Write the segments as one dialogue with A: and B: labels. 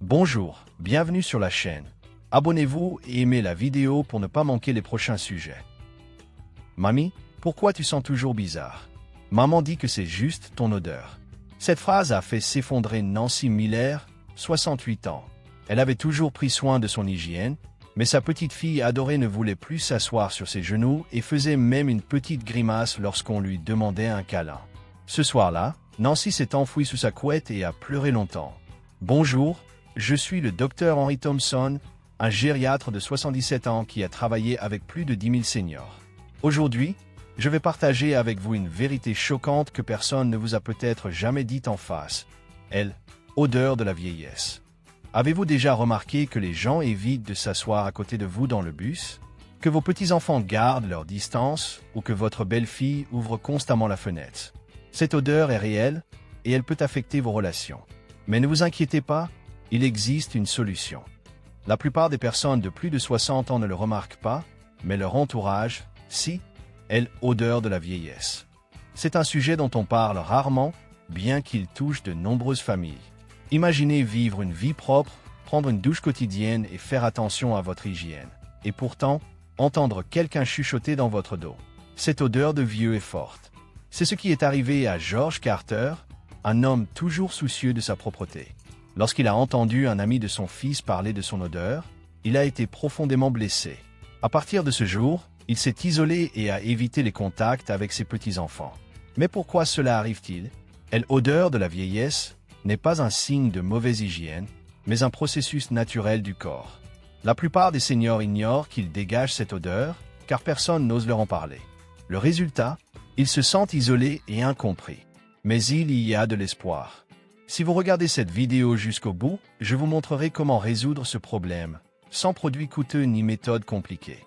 A: Bonjour, bienvenue sur la chaîne. Abonnez-vous et aimez la vidéo pour ne pas manquer les prochains sujets. Mamie, pourquoi tu sens toujours bizarre? Maman dit que c'est juste ton odeur. Cette phrase a fait s'effondrer Nancy Miller, 68 ans. Elle avait toujours pris soin de son hygiène, mais sa petite fille adorée ne voulait plus s'asseoir sur ses genoux et faisait même une petite grimace lorsqu'on lui demandait un câlin. Ce soir-là, Nancy s'est enfouie sous sa couette et a pleuré longtemps. Bonjour, je suis le docteur Henry Thompson, un gériatre de 77 ans qui a travaillé avec plus de 10 000 seniors. Aujourd'hui, je vais partager avec vous une vérité choquante que personne ne vous a peut-être jamais dite en face. Odeur de la vieillesse. Avez-vous déjà remarqué que les gens évitent de s'asseoir à côté de vous dans le bus? Que vos petits-enfants gardent leur distance ou que votre belle-fille ouvre constamment la fenêtre? Cette odeur est réelle et elle peut affecter vos relations. Mais ne vous inquiétez pas, il existe une solution. La plupart des personnes de plus de 60 ans ne le remarquent pas, mais leur entourage, si, odeur de la vieillesse. C'est un sujet dont on parle rarement, bien qu'il touche de nombreuses familles. Imaginez vivre une vie propre, prendre une douche quotidienne et faire attention à votre hygiène. Et pourtant, entendre quelqu'un chuchoter dans votre dos. Cette odeur de vieux est forte. C'est ce qui est arrivé à George Carter, un homme toujours soucieux de sa propreté. Lorsqu'il a entendu un ami de son fils parler de son odeur, il a été profondément blessé. À partir de ce jour, il s'est isolé et a évité les contacts avec ses petits-enfants. Mais pourquoi cela arrive-t-il? L'odeur de la vieillesse n'est pas un signe de mauvaise hygiène, mais un processus naturel du corps. La plupart des seniors ignorent qu'ils dégagent cette odeur, car personne n'ose leur en parler. Le résultat, ils se sentent isolés et incompris. Mais il y a de l'espoir. Si vous regardez cette vidéo jusqu'au bout, je vous montrerai comment résoudre ce problème, sans produits coûteux ni méthodes compliquées.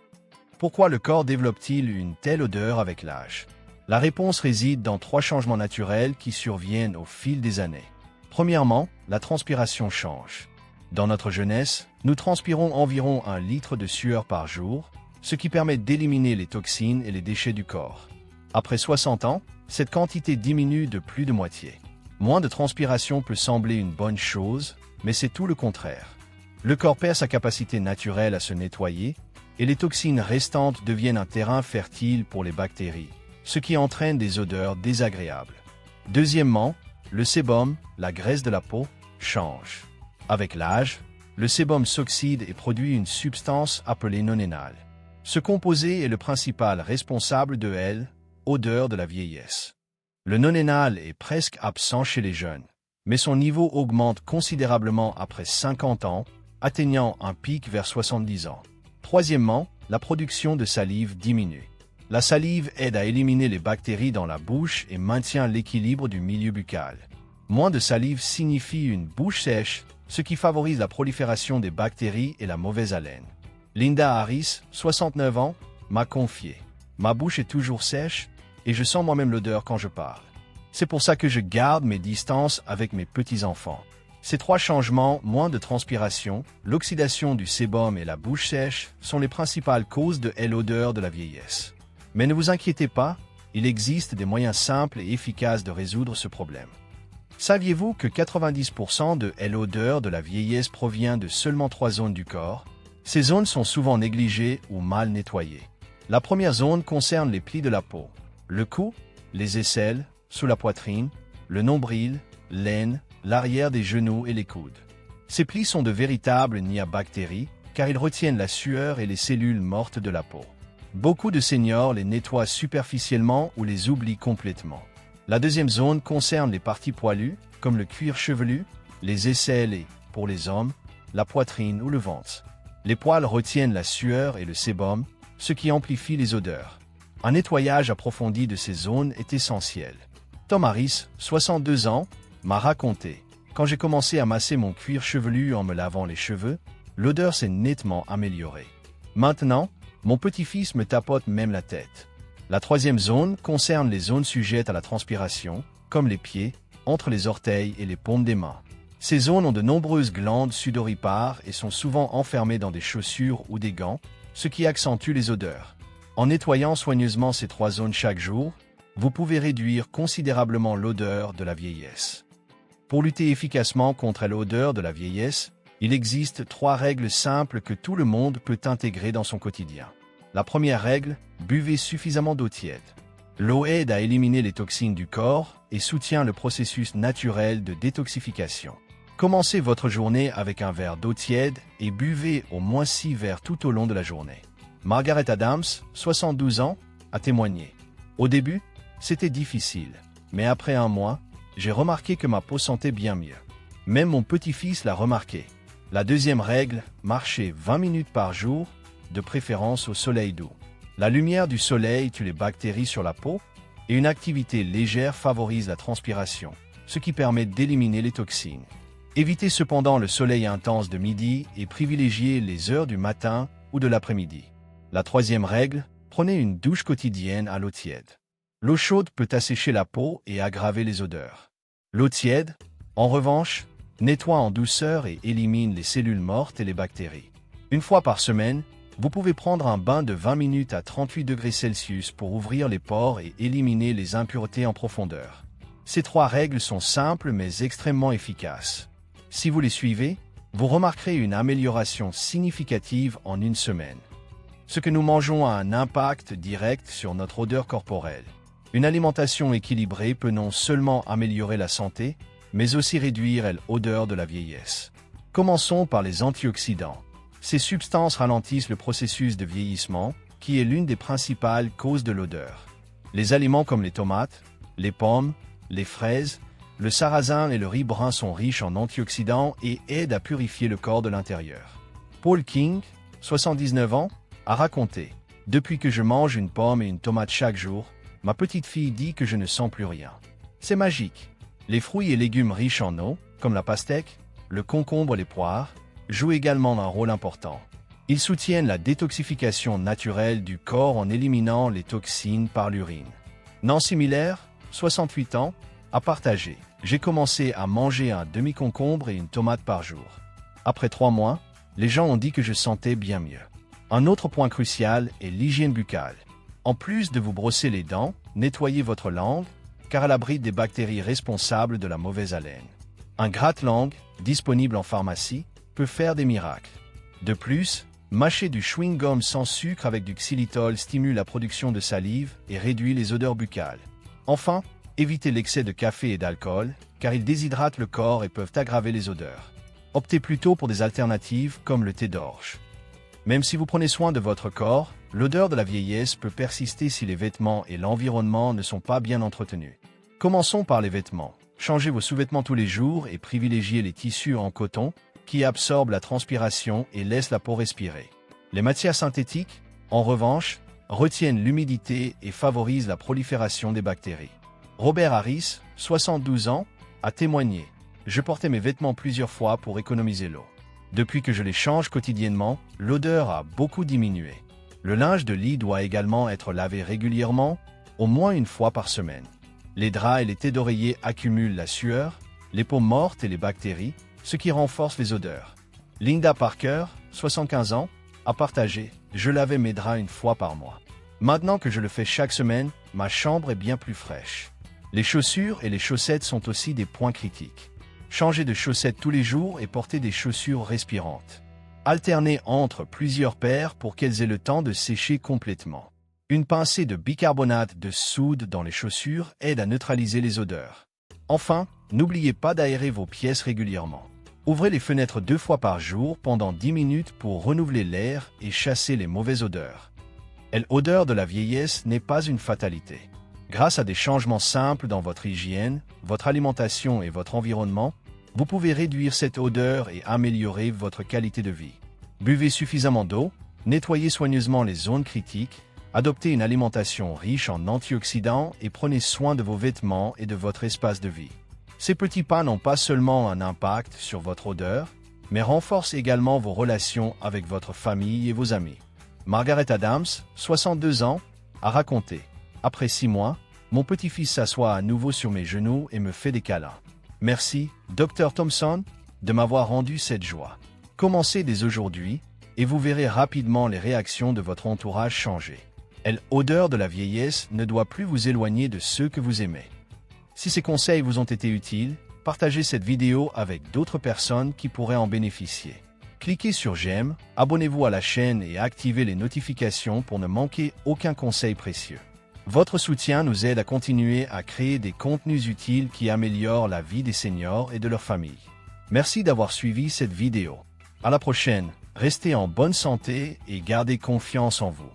A: Pourquoi le corps développe-t-il une telle odeur avec l'âge? La réponse réside dans 3 changements naturels qui surviennent au fil des années. Premièrement, la transpiration change. Dans notre jeunesse, nous transpirons environ 1 litre de sueur par jour, ce qui permet d'éliminer les toxines et les déchets du corps. Après 60 ans, cette quantité diminue de plus de moitié. Moins de transpiration peut sembler une bonne chose, mais c'est tout le contraire. Le corps perd sa capacité naturelle à se nettoyer, et les toxines restantes deviennent un terrain fertile pour les bactéries, ce qui entraîne des odeurs désagréables. Deuxièmement, le sébum, la graisse de la peau, change. Avec l'âge, le sébum s'oxyde et produit une substance appelée nonénal. Ce composé est le principal responsable de l'odeur de la vieillesse. Le nonénal est presque absent chez les jeunes, mais son niveau augmente considérablement après 50 ans, atteignant un pic vers 70 ans. Troisièmement, la production de salive diminue. La salive aide à éliminer les bactéries dans la bouche et maintient l'équilibre du milieu buccal. Moins de salive signifie une bouche sèche, ce qui favorise la prolifération des bactéries et la mauvaise haleine. Linda Harris, 69 ans, m'a confié: « Ma bouche est toujours sèche et je sens moi-même l'odeur quand je parle. C'est pour ça que je garde mes distances avec mes petits-enfants. » Ces 3 changements, moins de transpiration, l'oxydation du sébum et la bouche sèche, sont les principales causes de l'odeur de la vieillesse. Mais ne vous inquiétez pas, il existe des moyens simples et efficaces de résoudre ce problème. Saviez-vous que 90% de l'odeur de la vieillesse provient de seulement 3 zones du corps? Ces zones sont souvent négligées ou mal nettoyées. La première zone concerne les plis de la peau: le cou, les aisselles, sous la poitrine, le nombril, l'aine, l'arrière des genoux et les coudes. Ces plis sont de véritables nids à bactéries, car ils retiennent la sueur et les cellules mortes de la peau. Beaucoup de seniors les nettoient superficiellement ou les oublient complètement. La deuxième zone concerne les parties poilues, comme le cuir chevelu, les aisselles et, pour les hommes, la poitrine ou le ventre. Les poils retiennent la sueur et le sébum, ce qui amplifie les odeurs. Un nettoyage approfondi de ces zones est essentiel. Tom Harris, 62 ans, m'a raconté: « Quand j'ai commencé à masser mon cuir chevelu en me lavant les cheveux, l'odeur s'est nettement améliorée. Maintenant, mon petit-fils me tapote même la tête. » La troisième zone concerne les zones sujettes à la transpiration, comme les pieds, entre les orteils et les paumes des mains. Ces zones ont de nombreuses glandes sudoripares et sont souvent enfermées dans des chaussures ou des gants, ce qui accentue les odeurs. En nettoyant soigneusement ces 3 zones chaque jour, vous pouvez réduire considérablement l'odeur de la vieillesse. Pour lutter efficacement contre l'odeur de la vieillesse, Il existe 3 règles simples que tout le monde peut intégrer dans son quotidien. La première règle, buvez suffisamment d'eau tiède. L'eau aide à éliminer les toxines du corps et soutient le processus naturel de détoxification. Commencez votre journée avec un verre d'eau tiède et buvez au moins 6 verres tout au long de la journée. Margaret Adams, 72 ans, a témoigné. Au début, c'était difficile, mais après un mois, j'ai remarqué que ma peau sentait bien mieux. Même mon petit-fils l'a remarqué. La deuxième règle, marchez 20 minutes par jour, de préférence au soleil doux. La lumière du soleil tue les bactéries sur la peau et une activité légère favorise la transpiration, ce qui permet d'éliminer les toxines. Évitez cependant le soleil intense de midi et privilégiez les heures du matin ou de l'après-midi. La troisième règle, prenez une douche quotidienne à l'eau tiède. L'eau chaude peut assécher la peau et aggraver les odeurs. L'eau tiède, en revanche, nettoie en douceur et élimine les cellules mortes et les bactéries. Une fois par semaine, vous pouvez prendre un bain de 20 minutes à 38 degrés Celsius pour ouvrir les pores et éliminer les impuretés en profondeur. Ces 3 règles sont simples mais extrêmement efficaces. Si vous les suivez, vous remarquerez une amélioration significative en une semaine. Ce que nous mangeons a un impact direct sur notre odeur corporelle. Une alimentation équilibrée peut non seulement améliorer la santé, mais aussi réduire l'odeur de la vieillesse. Commençons par les antioxydants. Ces substances ralentissent le processus de vieillissement, qui est l'une des principales causes de l'odeur. Les aliments comme les tomates, les pommes, les fraises, le sarrasin et le riz brun sont riches en antioxydants et aident à purifier le corps de l'intérieur. Paul King, 79 ans, a raconté « Depuis que je mange une pomme et une tomate chaque jour, ma petite fille dit que je ne sens plus rien. C'est magique. » Les fruits et légumes riches en eau, comme la pastèque, le concombre et les poires, jouent également un rôle important. Ils soutiennent la détoxification naturelle du corps en éliminant les toxines par l'urine. Nancy Miller, 68 ans, a partagé « J'ai commencé à manger un demi-concombre et une tomate par jour. Après 3 mois, les gens ont dit que je sentais bien mieux. » Un autre point crucial est l'hygiène buccale. En plus de vous brosser les dents, nettoyez votre langue, car elle abrite des bactéries responsables de la mauvaise haleine. Un gratte-langue, disponible en pharmacie, peut faire des miracles. De plus, mâcher du chewing-gum sans sucre avec du xylitol stimule la production de salive et réduit les odeurs buccales. Enfin, évitez l'excès de café et d'alcool, car ils déshydratent le corps et peuvent aggraver les odeurs. Optez plutôt pour des alternatives comme le thé d'orge. Même si vous prenez soin de votre corps, l'odeur de la vieillesse peut persister si les vêtements et l'environnement ne sont pas bien entretenus. Commençons par les vêtements. Changez vos sous-vêtements tous les jours et privilégiez les tissus en coton qui absorbent la transpiration et laissent la peau respirer. Les matières synthétiques, en revanche, retiennent l'humidité et favorisent la prolifération des bactéries. Robert Harris, 72 ans, a témoigné « Je portais mes vêtements plusieurs fois pour économiser l'eau. Depuis que je les change quotidiennement, l'odeur a beaucoup diminué. Le linge de lit doit également être lavé régulièrement, au moins une fois par semaine. Les draps et les têtes d'oreiller accumulent la sueur, les peaux mortes et les bactéries, ce qui renforce les odeurs. » Linda Parker, 75 ans, a partagé « Je lavais mes draps une fois par mois. Maintenant que je le fais chaque semaine, ma chambre est bien plus fraîche. » Les chaussures et les chaussettes sont aussi des points critiques. Changez de chaussettes tous les jours et portez des chaussures respirantes. Alternez entre plusieurs paires pour qu'elles aient le temps de sécher complètement. Une pincée de bicarbonate de soude dans les chaussures aide à neutraliser les odeurs. Enfin, n'oubliez pas d'aérer vos pièces régulièrement. Ouvrez les fenêtres 2 fois par jour pendant 10 minutes pour renouveler l'air et chasser les mauvaises odeurs. L'odeur de la vieillesse n'est pas une fatalité. Grâce à des changements simples dans votre hygiène, votre alimentation et votre environnement, vous pouvez réduire cette odeur et améliorer votre qualité de vie. Buvez suffisamment d'eau, nettoyez soigneusement les zones critiques, adoptez une alimentation riche en antioxydants et prenez soin de vos vêtements et de votre espace de vie. Ces petits pas n'ont pas seulement un impact sur votre odeur, mais renforcent également vos relations avec votre famille et vos amis. Margaret Adams, 62 ans, a raconté « Après 6 mois, mon petit-fils s'assoit à nouveau sur mes genoux et me fait des câlins. Merci, Dr Thompson, de m'avoir rendu cette joie. Commencez dès aujourd'hui et vous verrez rapidement les réactions de votre entourage changer. L'odeur de la vieillesse ne doit plus vous éloigner de ceux que vous aimez. » Si ces conseils vous ont été utiles, partagez cette vidéo avec d'autres personnes qui pourraient en bénéficier. Cliquez sur j'aime, abonnez-vous à la chaîne et activez les notifications pour ne manquer aucun conseil précieux. Votre soutien nous aide à continuer à créer des contenus utiles qui améliorent la vie des seniors et de leurs familles. Merci d'avoir suivi cette vidéo. À la prochaine, restez en bonne santé et gardez confiance en vous.